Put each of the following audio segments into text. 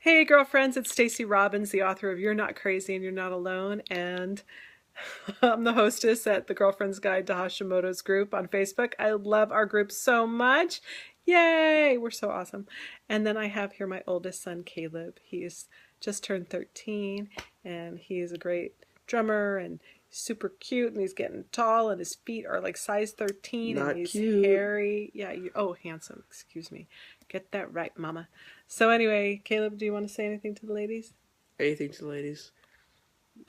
Hey girlfriends, it's Stacey Robbins, the author of You're Not Crazy and You're Not Alone, and I'm the hostess at the Girlfriend's Guide to Hashimoto's group on Facebook. I love our group so much. Yay! We're so awesome. And then I have here my oldest son, Caleb. He's just turned 13 and he is a great drummer and super cute, and he's getting tall and his feet are like size 13 and Not he's cute. hairy. Yeah, oh, handsome. Excuse me. Get that right, mama. So anyway, Caleb, do you want to say anything to the ladies? Anything to the ladies.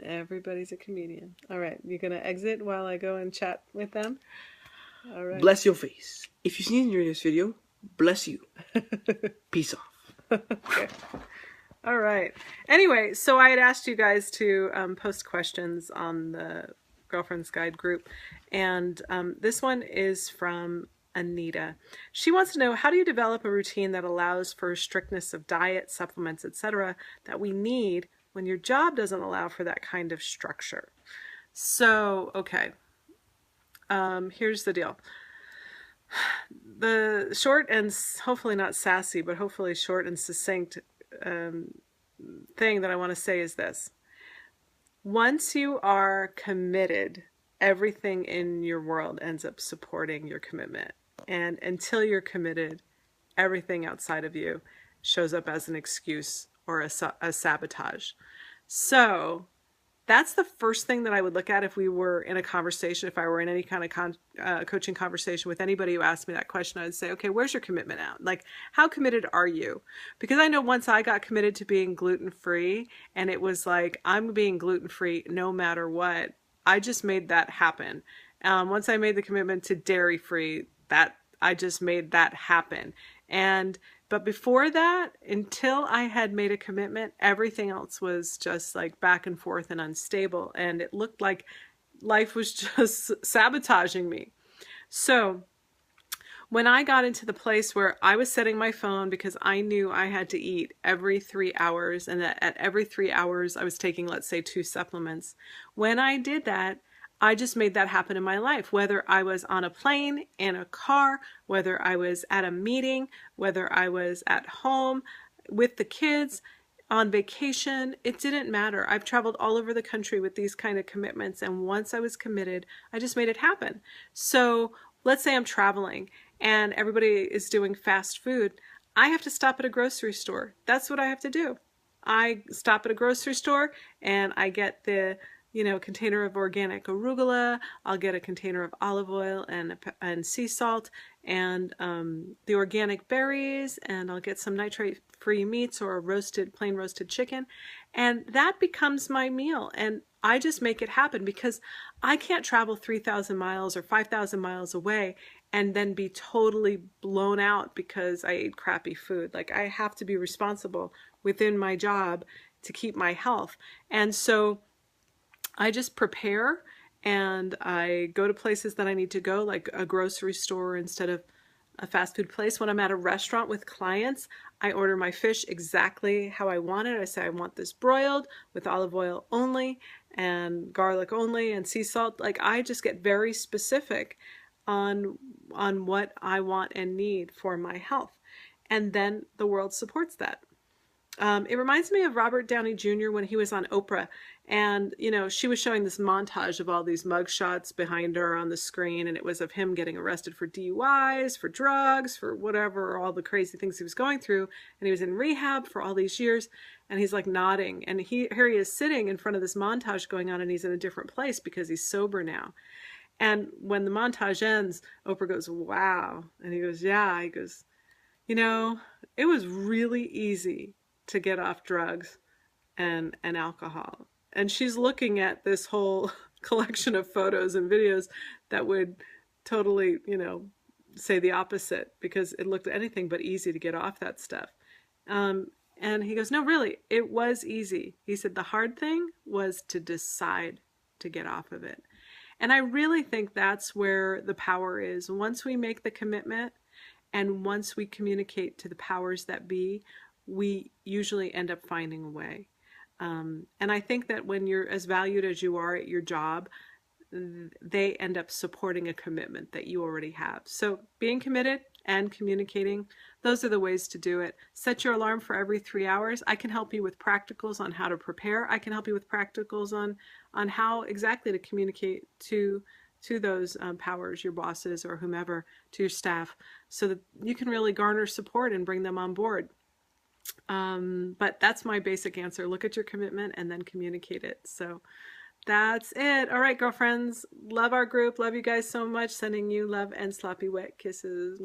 Everybody's a comedian. All right, you're going to exit while I go and chat with them? All right. Bless your face. If you've seen during this video, bless you. Peace off. Okay. All right. Anyway, so I had asked you guys to post questions on the Girlfriend's Guide group, and this one is from Anita. She wants to know, how do you develop a routine that allows for strictness of diet, supplements, etc. that we need when your job doesn't allow for that kind of structure? So, okay. Here's the deal. The short and hopefully not sassy, but hopefully short and succinct thing that I want to say is this. Once you are committed, everything in your world ends up supporting your commitment. And until you're committed, everything outside of you shows up as an excuse or a sabotage. So that's the first thing that I would look at if we were in a conversation, if I were in any kind of coaching conversation with anybody who asked me that question. I would say, okay, where's your commitment at? Like, how committed are you? Because I know once I got committed to being gluten-free, and it was like, I'm being gluten-free no matter what, I just made that happen. Once I made the commitment to dairy-free, that I just made that happen. But before that, until I had made a commitment, everything else was just like back and forth and unstable. And it looked like life was just sabotaging me. So when I got into the place where I was setting my phone because I knew I had to eat every 3 hours, and that at every 3 hours I was taking, let's say, 2 supplements. When I did that, I just made that happen in my life, whether I was on a plane, in a car, whether I was at a meeting, whether I was at home with the kids, on vacation, it didn't matter. I've traveled all over the country with these kind of commitments, and once I was committed, I just made it happen. So let's say I'm traveling and everybody is doing fast food. I have to stop at a grocery store. That's what I have to do. I stop at a grocery store and I get the container of organic arugula. I'll get a container of olive oil and sea salt and the organic berries, and I'll get some nitrate-free meats or a plain roasted chicken, and that becomes my meal. And I just make it happen because I can't travel 3,000 miles or 5,000 miles away and then be totally blown out because I ate crappy food. Like, I have to be responsible within my job to keep my health. And so I just prepare and I go to places that I need to go, like a grocery store instead of a fast food place. When I'm at a restaurant with clients, I order my fish exactly how I want it. I say, I want this broiled with olive oil only and garlic only and sea salt. Like, I just get very specific on what I want and need for my health. And then the world supports that. It reminds me of Robert Downey Jr. when he was on Oprah, and she was showing this montage of all these mugshots behind her on the screen, and it was of him getting arrested for DUIs, for drugs, for whatever, all the crazy things he was going through, and he was in rehab for all these years, and he's like nodding, and here he is sitting in front of this montage going on, and he's in a different place because he's sober now. And when the montage ends, Oprah goes, "Wow," and he goes, "Yeah." He goes, it was really easy to get off drugs and alcohol. And she's looking at this whole collection of photos and videos that would totally, say the opposite, because it looked anything but easy to get off that stuff. And he goes, "No, really, it was easy." He said the hard thing was to decide to get off of it. And I really think that's where the power is. Once we make the commitment and once we communicate to the powers that be, we usually end up finding a way. And I think that when you're as valued as you are at your job, they end up supporting a commitment that you already have. So being committed and communicating. Those are the ways to do it. Set your alarm for every 3 hours. I can help you with practicals on how to prepare. I can help you with practicals on how exactly to communicate to those powers, your bosses or whomever, to your staff, so that you can really garner support and bring them on board. But that's my basic answer. Look at your commitment and then communicate it. So that's it. All right, girlfriends. Love our group. Love you guys so much. Sending you love and sloppy wet kisses.